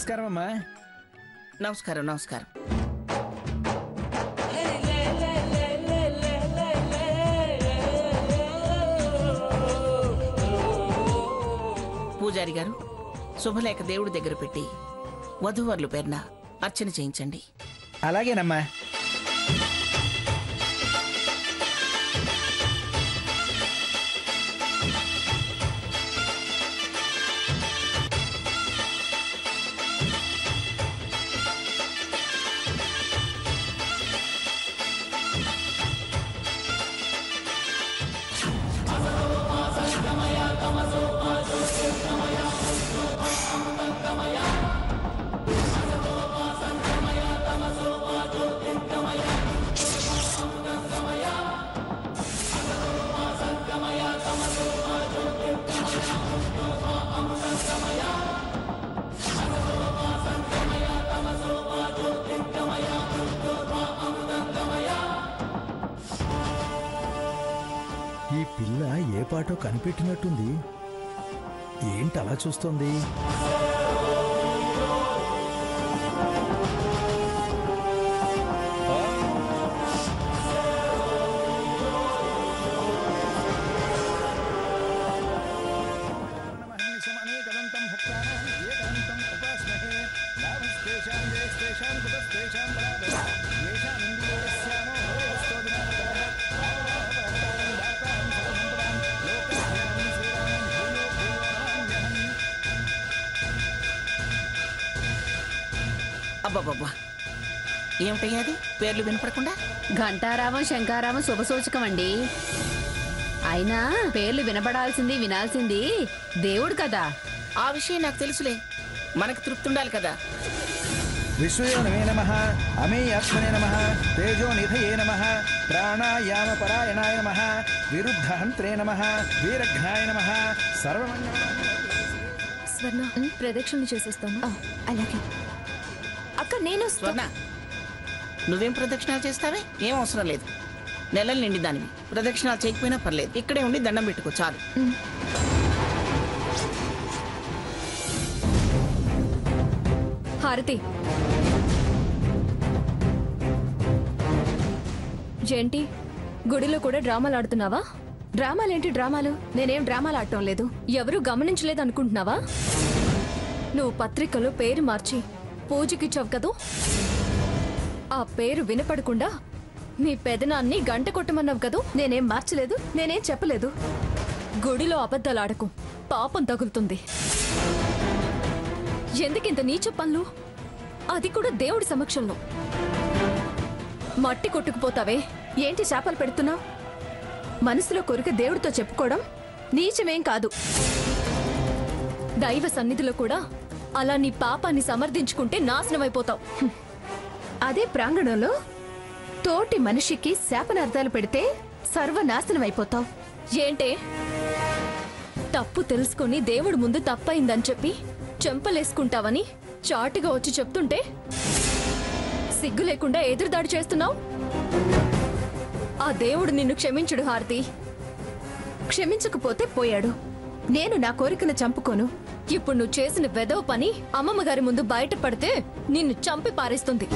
నమస్కారం అమ్మా. నమస్కారం. నమస్కారం. పూజారి గారు, శుభలేఖ దేవుడి దగ్గర పెట్టి వధూవరుల పేరున అర్చన చేయించండి. అలాగేనమ్మా. ఈ పిల్ల ఏ పాటో కనిపెట్టినట్టుంది. ఏంటి అలా చూస్తోంది? అబ్బాబ్బా, ఏమిటయ్యా అది? పేర్లు వినపడకుండా. ఘంటారావం శంకారావం శుభసూచకం అండి. అయినా పేర్లు వినపడాల్సింది వినాల్సింది దేవుడు కదా. ఆ విషయం నాకు తెలుసులే, మనకు తృప్తి ఉండాలి కదా. విశ్వయోనమే నమః, అమేయాత్మనే నమః, తేజోనిధయే నమః, ప్రాణాయామ పరాయణాయ నమః, విరుద్ధహంత్రే నమః, వీరఘ్నాయ నమః, స్వర్ణ ప్రదక్షిణలు చేసేస్తాను. అలాగే అక్క. నేను స్వర్ణ, నువ్వేం ప్రదక్షిణాలు చేస్తావే? ఏం అవసరం లేదు. నెలలు నిండి దానివి. ప్రదక్షిణాలు చేయకపోయినా పర్లేదు, ఇక్కడే ఉండి దండం పెట్టుకో చాలు. హారతి. ఏంటి గుడిలో కూడా డ్రామాలు ఆడుతున్నావా? డ్రామాలేంటి డ్రామాలు? నేనేం డ్రామాలు ఆడటం లేదు. ఎవరు గమనించలేదు అనుకుంటున్నావా? నువ్వు పత్రికలో పేరు మార్చి పూజకిచ్చావు కదూ. ఆ పేరు వినపడకుండా మీ పెదనాన్ని గంట కొట్టమన్నావు కదూ. నేనేం మార్చలేదు, నేనేం చెప్పలేదు. గుడిలో అబద్ధాలు ఆడకు, పాపం తగులుతుంది. ఎందుకింత నీచ పనులు? అది కూడా దేవుడి సమక్షంలో. మట్టి కొట్టుకుపోతావే, ఏంటి శాపాలు పెడుతున్నావు? మనసులో కోరిక దేవుడితో చెప్పుకోవడం నీచమేం కాదు. దైవ సన్నిధిలో కూడా అలా నీ పాపాన్ని సమర్థించుకుంటే నాశనం అయిపోతావు. అదే ప్రాంగణంలో తోటి మనిషికి శాపనార్థాలు పెడితే సర్వనాశనం అయిపోతావు. ఏంటే తప్పు తెలుసుకుని దేవుడి ముందు తప్పయిందని చెప్పి చెంపలేసుకుంటావని చాటుగా వచ్చి చెప్తుంటే సిగ్గు లేకుండా ఎదురుదాడి చేస్తున్నావు. ఆ దేవుడు నిన్ను క్షమించుడు హారతి. క్షమించకపోతే పోయాడు. నేను నా కోరికను చంపుకోను. ఇప్పుడు నువ్వు చేసిన వెదవ పని అమ్మమ్మ గారి ముందు బయటపడితే నిన్ను చంపి పారేస్తుంది.